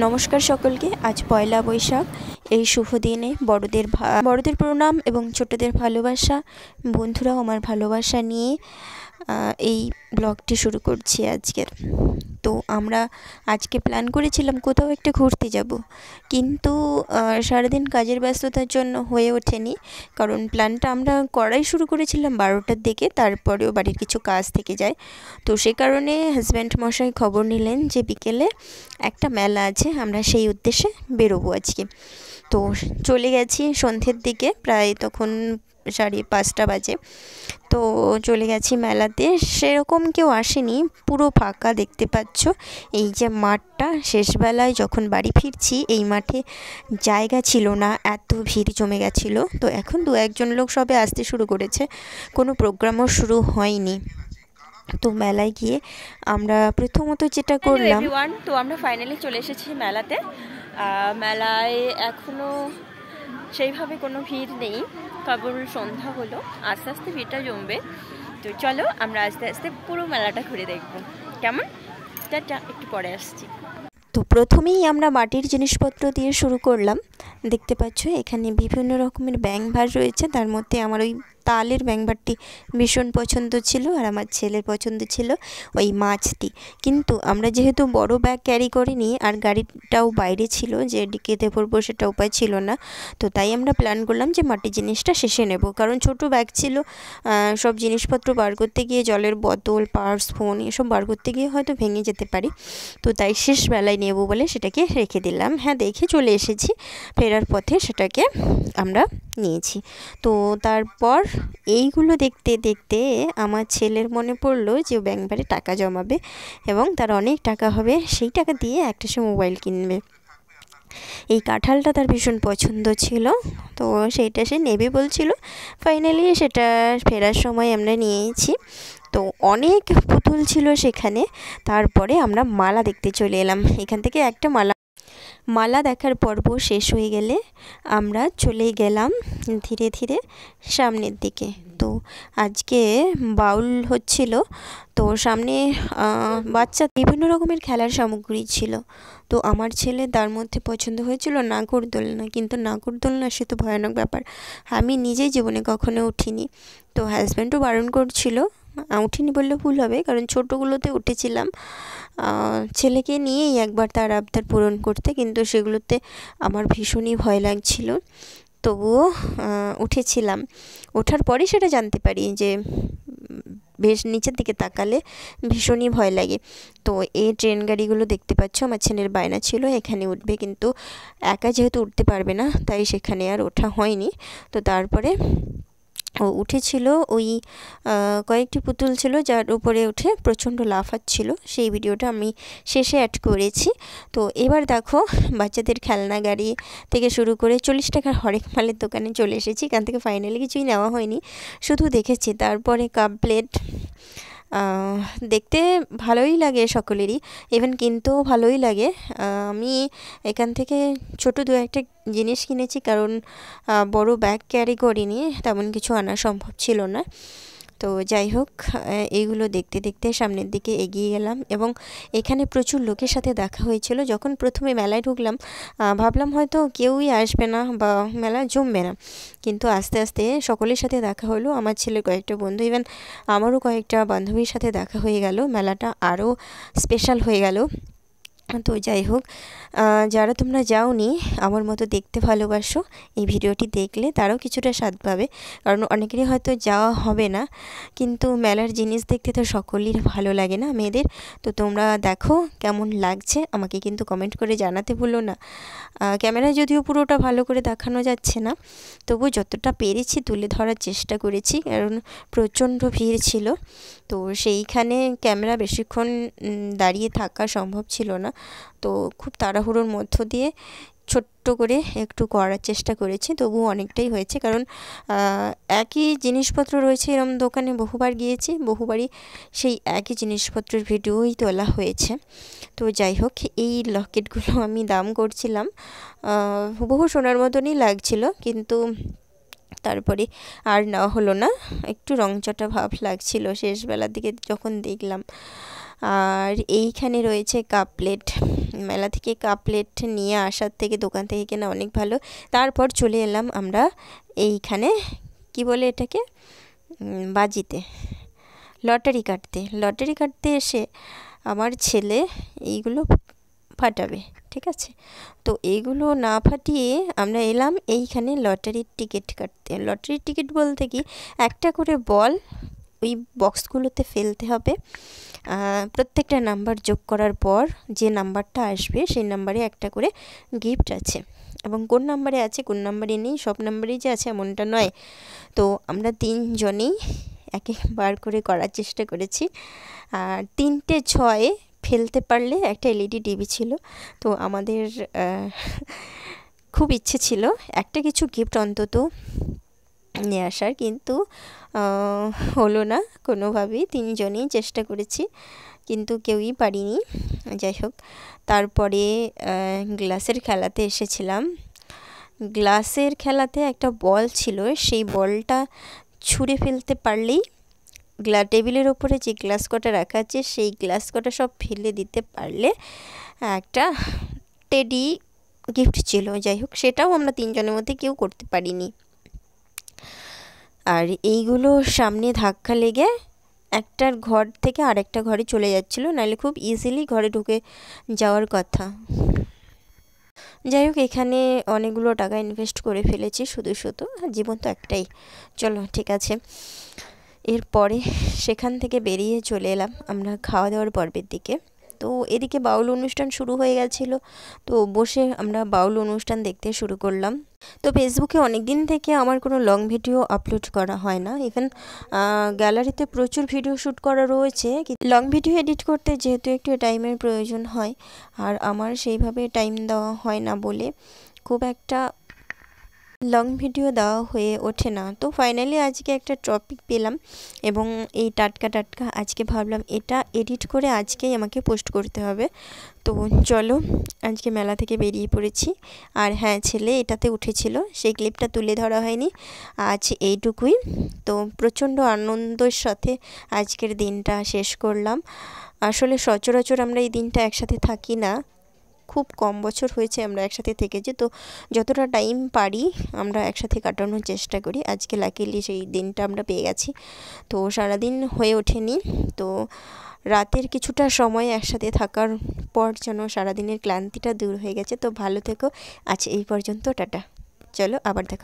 নমস্কার সকলকে। আজ পয়লা বৈশাখ। এই শুভ দিনে বড়দের প্রণাম এবং ছোটদের ভালোবাসা, বন্ধুরাও আমার ভালোবাসা নিয়ে এই ব্লগটি শুরু করছি আজকের। তো আমরা আজকে প্ল্যান করেছিলাম কোথাও একটা ঘুরতে যাব, কিন্তু সারাদিন কাজের ব্যস্ততার জন্য হয়ে ওঠেনি। কারণ প্ল্যানটা আমরা করাই শুরু করেছিলাম 12টার দিকে, তারপরেও বাড়ির কিছু কাজ থেকে যায়। তো সে কারণে হাজব্যান্ড মশাই খবর নিলেন যে বিকেলে একটা মেলা আছে, আমরা সেই উদ্দেশ্যে বেরোবো আজকে। তো চলে গেছি সন্ধ্যের দিকে, প্রায় তখন 5:30 বাজে। তো চলে গেছি মেলাতে। সেরকম কেউ আসেনি, পুরো ফাঁকা দেখতে পাচ্ছ। এই যে মাঠটা, শেষবেলায় যখন বাড়ি ফিরছি এই মাঠে জায়গা ছিল না, এত ভিড় জমে গেছিলো। তো এখন 2-1 লোক সবে আসতে শুরু করেছে, কোনো প্রোগ্রামও শুরু হয়নি। তো মেলায় গিয়ে আমরা প্রথমত যেটা করলাম, তো আমরা ফাইনালি চলে এসেছি মেলাতে। মেলায় এখনও সেইভাবে কোনো ভিড় নেই, কেবল সন্ধ্যা হলো, আস্তে আস্তে ভিড়টা জমবে। তো চলো আমরা আস্তে আস্তে পুরো মেলাটা ঘুরে দেখবো। কেমন? টাটা, একটু পরে আসছি। তো প্রথমেই আমরা মাটির জিনিসপত্র দিয়ে শুরু করলাম। দেখতে পাচ্ছ এখানে বিভিন্ন রকমের ব্যাঙ-ভার রয়েছে, তার মধ্যে আমার ওই তালের ব্যাঙ-ভারটি ভীষণ পছন্দ ছিল, আর আমার ছেলের পছন্দ ছিল ওই মাছটি। কিন্তু আমরা যেহেতু বড় ব্যাগ ক্যারি করিনি, আর গাড়িটাও বাইরে ছিল, যে ডিকিতে পড়বো সেটা উপায় ছিল না। তো তাই আমরা প্ল্যান করলাম যে মাটির জিনিসটা শেষে নেব, কারণ ছোট ব্যাগ ছিল। সব জিনিসপত্র বার করতে গিয়ে, জলের বোতল, পার্স, ফোন এসব বার করতে গিয়ে হয়তো ভেঙে যেতে পারি। তো তাই শেষ বেলায় নেব বলে সেটাকে রেখে দিলাম। হ্যাঁ, দেখে চলে এসেছি, ফেরার পথে সেটাকে আমরা নিয়েছি। তো তারপর এইগুলো দেখতে দেখতে আমার ছেলের মনে পড়লো যে ব্যাংকবারে টাকা জমাবে এবং তার অনেক টাকা হবে, সেই টাকা দিয়ে একটা সে মোবাইল কিনবে। এই কাঁঠালটা তার ভীষণ পছন্দ ছিল, তো সেইটা সে নেবে বলছিল। ফাইনালি সেটা ফেরার সময় আমরা নিয়েছি। তো অনেক পুতুল ছিল সেখানে। তারপরে আমরা মালা দেখতে চলে এলাম। এখান থেকে একটা মালা দেখার পর্ব শেষ হয়ে গেলে আমরা চলে গেলাম ধীরে ধীরে সামনের দিকে। তো আজকে বাউল হচ্ছিল, তো সামনে বাচ্চা বিভিন্ন রকমের খেলার সামগ্রী ছিল। তো আমার ছেলে তার মধ্যে পছন্দ হয়েছিল নাগরদোলনা, কিন্তু নাগরদোলনা সে তো ভয়ানক ব্যাপার, আমি নিজেই জীবনে কখনো উঠিনি। তো হাজব্যান্ডও বারণ করছিল, উঠিনি বললে ভুল হবে, কারণ ছোটোগুলোতে উঠেছিলাম ছেলেকে নিয়েই একবার তার আবদার পূরণ করতে, কিন্তু সেগুলোতে আমার ভীষণই ভয় লাগছিল। তবুও উঠেছিলাম। ওঠার পরেই সেটা জানতে পারি যে বেশ নিচের দিকে তাকালে ভীষণই ভয় লাগে। তো এই ট্রেন গাড়িগুলো দেখতে পাচ্ছ, আমার ছেলের বায়না ছিল এখানে উঠবে, কিন্তু একা যেহেতু উঠতে পারবে না তাই সেখানে আর ওঠা হয়নি। তো তারপরে ও উঠেছিল, ওই কয়েকটি পুতুল ছিল যার উপরে উঠে প্রচণ্ড লাফাচ্ছিল, সেই ভিডিওটা আমি শেষে অ্যাড করেছি। তো এবার দেখো বাচ্চাদের খেলনা গাড়ি থেকে শুরু করে 40 টাকার হরেক মালের দোকানে চলে এসেছি। এখান থেকে ফাইনালি কিছুই নেওয়া হয়নি, শুধু দেখেছি। তারপরে কাপ প্লেট দেখতে ভালোই লাগে সকলেরই, ইভেন কিনতেও ভালোই লাগে। আমি এখান থেকে ছোট 2-1 জিনিস কিনেছি, কারণ বড় ব্যাগ ক্যারি করিনি, তেমন কিছু আনা সম্ভব ছিল না। তো যাই হোক, এইগুলো দেখতে দেখতে সামনের দিকে এগিয়ে গেলাম, এবং এখানে প্রচুর লোকের সাথে দেখা হয়েছিল। যখন প্রথমে মেলায় ঢুকলাম ভাবলাম হয়তো কেউই আসবে না বা মেলা জমবে না, কিন্তু আস্তে আস্তে সকলের সাথে দেখা হলো। আমার ছেলের কয়েকটা বন্ধু, ইভেন আমারও কয়েকটা বান্ধবীর সাথে দেখা হয়ে গেল, মেলাটা আরও স্পেশাল হয়ে গেল। তো যাই হোক, যারা তোমরা যাওনি, আমার মতো দেখতে ভালোবাসো, এই ভিডিওটি দেখলে তারাও কিছুটা স্বাদ পাবে, কারণ অনেকেরই হয়তো যাওয়া হবে না, কিন্তু মেলার জিনিস দেখতে তো সকলেরই ভালো লাগে না মেয়েদের। তো তোমরা দেখো কেমন লাগছে, আমাকে কিন্তু কমেন্ট করে জানাতে ভুলো না। ক্যামেরায় যদিও পুরোটা ভালো করে দেখানো যাচ্ছে না, তবু যতটা পেরেছি তুলে ধরার চেষ্টা করেছি, কারণ প্রচণ্ড ভিড় ছিল। তো সেইখানে ক্যামেরা বেশিক্ষণ দাঁড়িয়ে থাকা সম্ভব ছিল না, তো খুব তাড়াহুড়োর মধ্য দিয়ে ছোট্ট করে একটু করার চেষ্টা করেছি, তবু অনেকটাই হয়েছে। কারণ একই জিনিসপত্র রয়েছে এরম দোকানে বহুবার গিয়েছি, বহুবারই সেই একই জিনিসপত্রের ভিডিওই তোলা হয়েছে। তো যাই হোক, এই লকেটগুলো আমি দাম করছিলাম, হুবহু সোনার মতনই লাগছিল, কিন্তু তারপরে আর নেওয়া হলো না, একটু রংচটা ভাব লাগছিল শেষবেলার দিকে যখন দেখলাম। আর এইখানে রয়েছে কাপ প্লেট, মেলা থেকে কাপ প্লেট নিয়ে আসার থেকে দোকান থেকে কেনা অনেক ভালো। তারপর চলে এলাম আমরা এইখানে, কি বলে এটাকে, বাজিতে, লটারি কাটতে এসে আমার ছেলে এইগুলো ফাটাবে, ঠিক আছে। তো এইগুলো না ফাটিয়ে আমরা এলাম এইখানে লটারির টিকিট কাটতে। লটারির টিকিট বলতে কি, একটা করে বল ওই বক্সগুলোতে ফেলতে হবে, প্রত্যেকটা নাম্বার যোগ করার পর যে নাম্বারটা আসবে সেই নাম্বারে একটা করে গিফট আছে, এবং কোন নাম্বারে আছে কোন নাম্বারে নেই সব নাম্বারেই যে আছে এমনটা নয়। তো আমরা 3 জনেই একবার করে করার চেষ্টা করেছি, আর 3টে 6 ফেলতে পারলে একটা এলইডি টিভি ছিল। তো আমাদের খুব ইচ্ছে ছিল একটা কিছু গিফট অন্তত নিয়ে আসার, কিন্তু হলো না কোনোভাবেই। 3 জনেই চেষ্টা করেছি কিন্তু কেউই পারিনি। যাই হোক, তারপরে গ্লাসের খেলাতে এসেছিলাম। গ্লাসের খেলাতে একটা বল ছিল, সেই বলটা ছুঁড়ে ফেলতে পারলেই টেবিলের ওপরে যে গ্লাস কটা রাখা আছে সেই গ্লাস কটা সব ফেলে দিতে পারলে একটা টেডি গিফট ছিল। যাই হোক, সেটাও আমরা 3 জনের মধ্যে কেউ করতে পারিনি। আর এইগুলো সামনে ধাক্কা লেগে একটার ঘর থেকে আরেকটা ঘরে চলে যাচ্ছিলো, নাহলে খুব ইজিলি ঘরে ঢুকে যাওয়ার কথা। যাই হোক, এখানে অনেকগুলো টাকা ইনভেস্ট করে ফেলেছি শুধু, জীবন তো একটাই, চলো ঠিক আছে। এরপরে সেখান থেকে বেরিয়ে চলে এলাম আমরা খাওয়া দাওয়ার পর্বের দিকে। তো এদিকে বাউল অনুষ্ঠান শুরু হয়ে গেছিলো, তো বসে আমরা বাউল অনুষ্ঠান দেখতে শুরু করলাম। তো ফেসবুকে অনেক দিন থেকে আমার কোনো লং ভিডিও আপলোড করা হয় না, ইভেন গ্যালারিতে প্রচুর ভিডিও শ্যুট করা রয়েছে। লং ভিডিও এডিট করতে যেহেতু একটু টাইমের প্রয়োজন হয়, আর আমার সেইভাবে টাইম দেওয়া হয় না বলে খুব একটা লং ভিডিও দেওয়া হয়ে ওঠে না। তো ফাইনালি আজকে একটা টপিক পেলাম, এবং এই টাটকা আজকে ভাবলাম এটা এডিট করে আজকেই আমাকে পোস্ট করতে হবে। তো চলো, আজকে মেলা থেকে বেরিয়ে পড়েছি। আর হ্যাঁ, ছেলে এটাতে উঠেছিল, সেই ক্লিপটা তুলে ধরা হয়নি, আজ এইটুকুই। তো প্রচণ্ড আনন্দের সাথে আজকের দিনটা শেষ করলাম। আসলে সচরাচর আমরা এই দিনটা একসাথে থাকি না, খুব কম বছর হয়েছে আমরা একসাথে থেকেছি। তো যতটা টাইম পারি আমরা একসাথে কাটানোর চেষ্টা করি। আজকে লাকিলি সেই দিনটা আমরা পেয়ে গেছি। তো সারাদিন হয়ে ওঠেনি, তো রাতের কিছুটা সময় একসাথে থাকার পর যেন সারাদিনের ক্লান্তিটা দূর হয়ে গেছে। তো ভালো থেকো, আজ এই পর্যন্ত, টাটা, চলো আবার দেখা।